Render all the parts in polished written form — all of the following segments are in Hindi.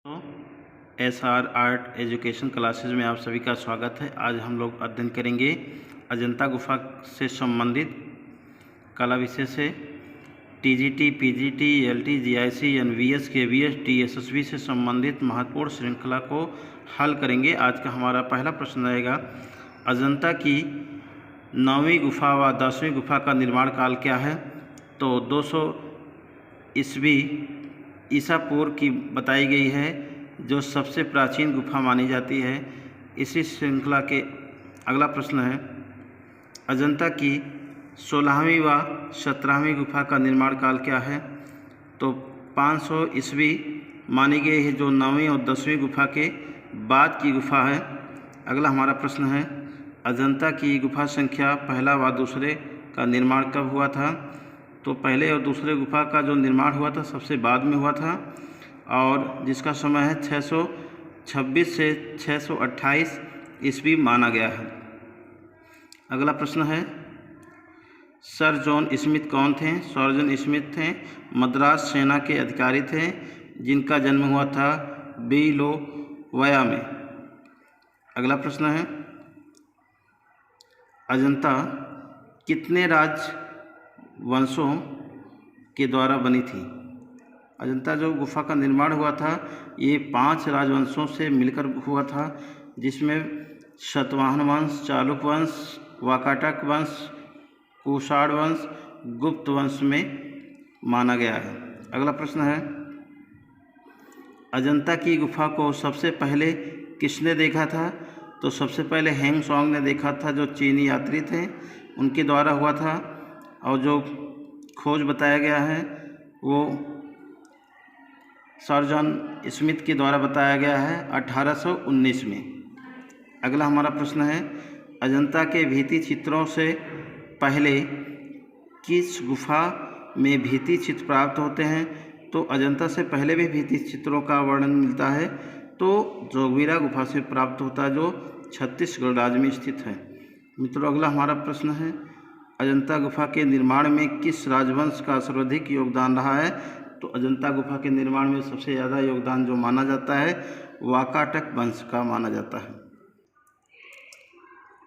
SR आर्ट एजुकेशन क्लासेज में आप सभी का स्वागत है। आज हम लोग अध्ययन करेंगे अजंता गुफा से संबंधित कला विषय से TGT, PGT, LT, GIC, NVS, KVS, TSSB से संबंधित महत्वपूर्ण श्रृंखला को हल करेंगे। आज का हमारा पहला प्रश्न रहेगा, अजंता की 9वीं गुफा व 10वीं गुफा का निर्माण काल क्या है? तो 200 ईस्वी ईसा पूर्व की बताई गई है, जो सबसे प्राचीन गुफा मानी जाती है। इसी श्रृंखला के अगला प्रश्न है, अजंता की 16वीं व 17वीं गुफा का निर्माण काल क्या है? तो 500 ईस्वी मानी गई है, जो 9वीं और 10वीं गुफा के बाद की गुफा है। अगला हमारा प्रश्न है, अजंता की गुफा संख्या पहला व दूसरे का निर्माण कब हुआ था? तो पहले और दूसरे गुफा का जो निर्माण हुआ था सबसे बाद में हुआ था, और जिसका समय है 626 से 628 ईस्वी माना गया है। अगला प्रश्न है, सर जॉन स्मिथ कौन थे? सर जॉन स्मिथ थे मद्रास सेना के अधिकारी थे, जिनका जन्म हुआ था बिलोवया में। अगला प्रश्न है, अजंता कितने राजवंशों के द्वारा बनी थी? अजंता जो गुफा का निर्माण हुआ था ये 5 राजवंशों से मिलकर हुआ था, जिसमें सातवाहन वंश, चालुक वंश, वाकाटक वंश, कुषाण वंश, गुप्त वंश में माना गया है। अगला प्रश्न है, अजंता की गुफा को सबसे पहले किसने देखा था? तो सबसे पहले हेंग सॉन्ग ने देखा था, जो चीनी यात्री थे, उनके द्वारा हुआ था। और जो खोज बताया गया है वो सर जॉन स्मिथ के द्वारा बताया गया है 1819 में। अगला हमारा प्रश्न है, अजंता के भित्ति चित्रों से पहले किस गुफा में भित्ति चित्र प्राप्त होते हैं? तो अजंता से पहले भी भित्ति चित्रों का वर्णन मिलता है, तो जोगवीरा गुफा से प्राप्त होता है, जो छत्तीसगढ़ राज्य में स्थित है। मित्रों, अगला हमारा प्रश्न है, अजंता गुफा के निर्माण में किस राजवंश का सर्वाधिक योगदान रहा है? तो अजंता गुफा के निर्माण में सबसे ज़्यादा योगदान जो माना जाता है वाकाटक वंश का माना जाता है।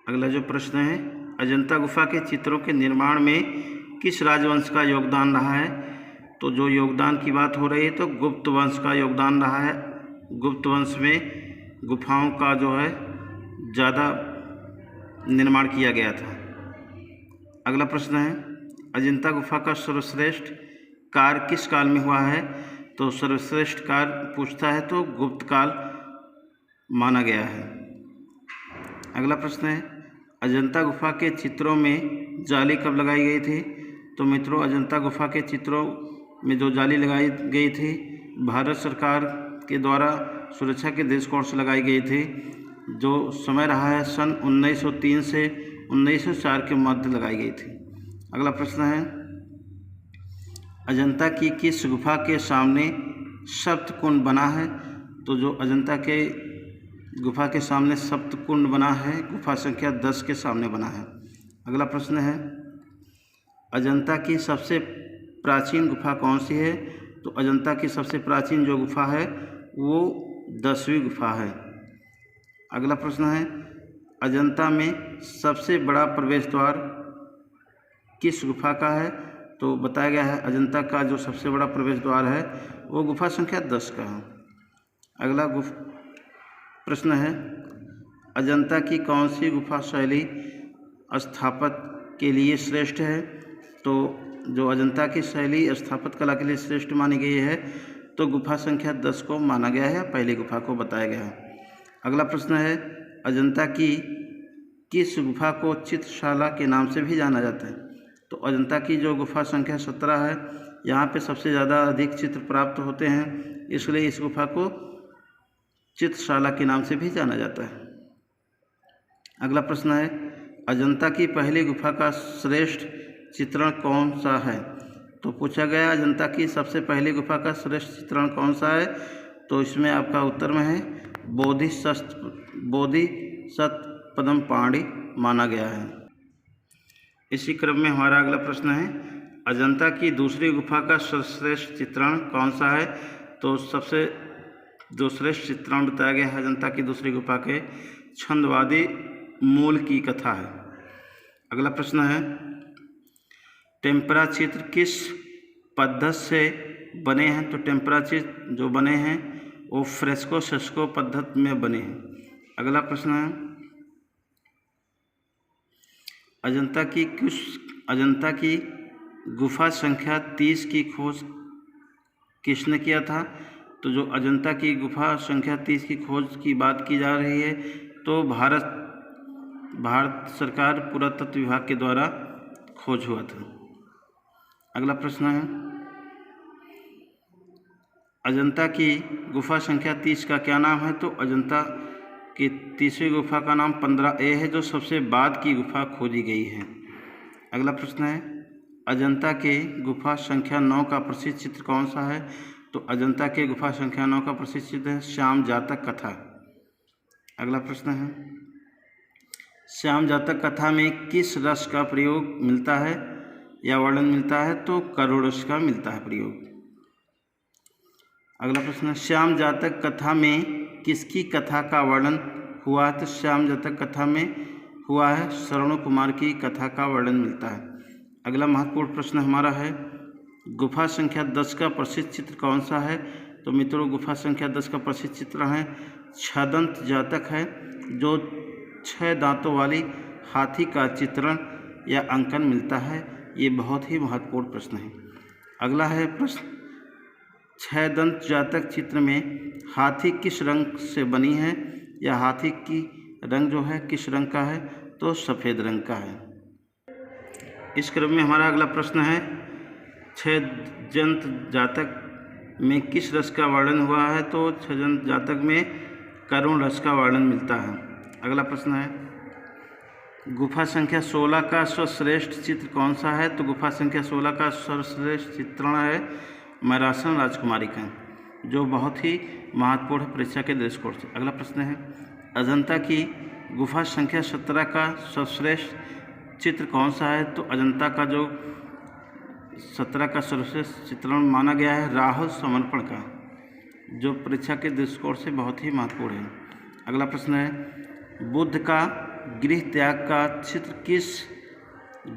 अगला जो प्रश्न है, अजंता गुफा के चित्रों के निर्माण में किस राजवंश का योगदान रहा है? तो जो योगदान की बात हो रही है तो गुप्त वंश का योगदान रहा है। गुप्त वंश में गुफाओं का जो है ज़्यादा निर्माण किया गया था। अगला प्रश्न है, अजंता गुफा का सर्वश्रेष्ठ कार्य किस काल में हुआ है? तो सर्वश्रेष्ठ कार्य पूछता है तो गुप्त काल माना गया है। अगला प्रश्न है, अजंता गुफा के चित्रों में जाली कब लगाई गई थी? तो मित्रों, अजंता गुफा के चित्रों में जो जाली लगाई गई थी भारत सरकार के द्वारा सुरक्षा के दृष्टिकोण से लगाई गई थी, जो समय रहा है सन 1903 से 1904 के मध्य लगाई गई थी। अगला प्रश्न है, अजंता की किस गुफा के सामने सप्तकुंड बना है? तो जो अजंता के गुफा के सामने सप्तकुंड बना है, गुफा संख्या 10 के सामने बना है। अगला प्रश्न है, अजंता की सबसे प्राचीन गुफा कौन सी है? तो अजंता की सबसे प्राचीन जो गुफा है वो 10वीं गुफा है। अगला प्रश्न है, अजंता में सबसे बड़ा प्रवेश द्वार किस गुफा का है? तो बताया गया है अजंता का जो सबसे बड़ा प्रवेश द्वार है वो गुफा संख्या 10 का है। अगला प्रश्न है, अजंता की कौन सी गुफा शैली स्थापत के लिए श्रेष्ठ है? तो जो अजंता की शैली स्थापत कला के लिए श्रेष्ठ मानी गई है तो गुफा संख्या 10 को माना गया है, पहली गुफा को बताया गया है। अगला प्रश्न है, अजंता की किस गुफा को चित्रशाला के नाम से भी जाना जाता है? तो अजंता की जो गुफा संख्या 17 है, यहाँ पे सबसे ज़्यादा अधिक चित्र प्राप्त होते हैं, इसलिए इस गुफा को चित्रशाला के नाम से भी जाना जाता है। अगला प्रश्न है, अजंता की पहली गुफा का श्रेष्ठ चित्रण कौन सा है? तो पूछा गया अजंता की सबसे पहली गुफा का श्रेष्ठ चित्रण कौन सा है? तो इसमें आपका उत्तर में है बोधिसत्व पाणी माना गया है। इसी क्रम में हमारा अगला प्रश्न है, अजंता की दूसरी गुफा का सर्वश्रेष्ठ चित्रण कौन सा है? तो सबसे जो श्रेष्ठ चित्रण बताया गया है अजंता की दूसरी गुफा के छंदवादी मूल की कथा है। अगला प्रश्न है, टेम्परा चित्र किस पद्धति से बने हैं? तो टेम्परा चित्र जो बने हैं वो फ्रेस्को सेस्को पद्धति में बने हैं। अगला प्रश्न है, अजंता की गुफा संख्या 30 की खोज किसने किया था? तो जो अजंता की गुफा संख्या 30 की खोज की बात की जा रही है तो भारत सरकार पुरातत्व विभाग के द्वारा खोज हुआ था। अगला प्रश्न है, अजंता की गुफा संख्या 30 का क्या नाम है? तो अजंता की 30वीं गुफा का नाम 15A है जो सबसे बाद की गुफा खोजी गई है। अगला प्रश्न है, अजंता के गुफा संख्या 9 का प्रसिद्ध चित्र कौन सा है? तो अजंता के गुफा संख्या 9 का प्रसिद्ध चित्र है श्याम जातक कथा। अगला प्रश्न है, श्याम जातक कथा में किस रस का प्रयोग मिलता है या वर्णन मिलता है? तो करुण रस का मिलता है प्रयोग। अगला प्रश्न है, श्याम जातक कथा में किसकी कथा का वर्णन हुआ है? तो श्याम जातक कथा में हुआ है श्रवण कुमार की कथा का वर्णन मिलता है। अगला महत्वपूर्ण प्रश्न हमारा है, गुफा संख्या 10 का प्रसिद्ध चित्र कौन सा है? तो मित्रों गुफा संख्या 10 का प्रसिद्ध चित्र है छदंत जातक है जो 6 दांतों वाली हाथी का चित्रण या अंकन मिलता है। ये बहुत ही महत्वपूर्ण प्रश्न है। अगला है प्रश्न, 6 दंत जातक चित्र में हाथी किस रंग से बनी है या हाथी की रंग जो है किस रंग का है? तो सफ़ेद रंग का है। इस क्रम में हमारा अगला प्रश्न है, 6 दंत जातक में किस रस का वर्णन हुआ है? तो 6 दंत जातक में करुण रस का वर्णन मिलता है। अगला प्रश्न है, गुफा संख्या 16 का सर्वश्रेष्ठ चित्र कौन सा है? तो गुफा संख्या 16 का सर्वश्रेष्ठ चित्रण है मैरासन राजकुमारी का जो बहुत ही महत्वपूर्ण है परीक्षा के दृष्टिकोण से। अगला प्रश्न है, अजंता की गुफा संख्या 17 का सर्वश्रेष्ठ चित्र कौन सा है? तो अजंता का जो 17 का सर्वश्रेष्ठ चित्रण माना गया है राहुल समर्पण का जो परीक्षा के दृष्टिकोण से बहुत ही महत्वपूर्ण है। अगला प्रश्न है, बुद्ध का गृह त्याग का चित्र किस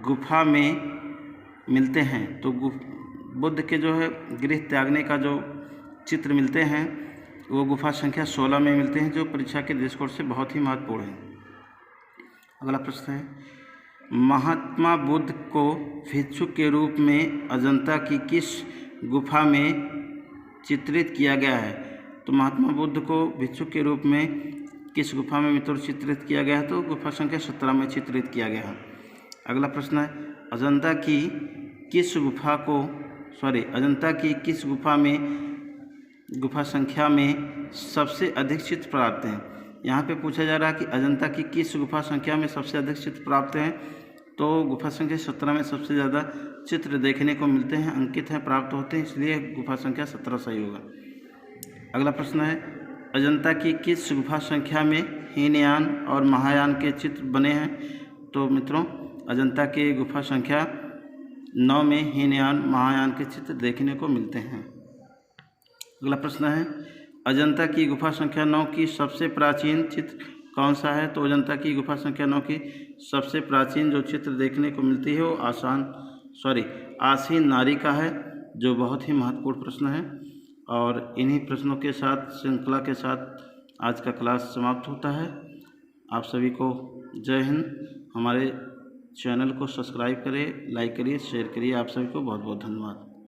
गुफा में मिलते हैं? तो बुद्ध के जो है गृह त्यागने का जो चित्र मिलते हैं वो गुफा संख्या 16 में मिलते हैं जो परीक्षा के दृष्टिकोण से बहुत ही महत्वपूर्ण है। अगला प्रश्न है, महात्मा बुद्ध को भिक्षुक के रूप में अजंता की किस गुफा में चित्रित किया गया है? तो महात्मा बुद्ध को भिक्षुक के रूप में किस गुफा में मित्रों चित्रित किया गया है? तो गुफा संख्या 17 में चित्रित किया गया है। अगला प्रश्न है, अजंता की किस गुफा में गुफा संख्या में सबसे अधिक चित्र प्राप्त हैं? यहाँ पे पूछा जा रहा है कि अजंता की किस गुफा संख्या में सबसे अधिक चित्र प्राप्त हैं? तो गुफा संख्या 17 में सबसे ज़्यादा चित्र देखने को मिलते हैं, अंकित हैं, प्राप्त होते हैं, इसलिए गुफा संख्या 17 सही होगा। अगला प्रश्न है, अजंता की किस गुफा संख्या में हीनयान और महायान के चित्र बने हैं? तो मित्रों अजंता के गुफा संख्या 9 में हीनयान महायान के चित्र देखने को मिलते हैं। अगला प्रश्न है, अजंता की गुफा संख्या 9 की सबसे प्राचीन चित्र कौन सा है? तो अजंता की गुफा संख्या 9 की सबसे प्राचीन जो चित्र देखने को मिलती है वो आसीन नारी का है जो बहुत ही महत्वपूर्ण प्रश्न है। और इन्हीं प्रश्नों के साथ श्रृंखला के साथ आज का क्लास समाप्त होता है। आप सभी को जय हिंद। हमारे चैनल को सब्सक्राइब करें, लाइक करिए, शेयर करिए। आप सभी को बहुत बहुत धन्यवाद।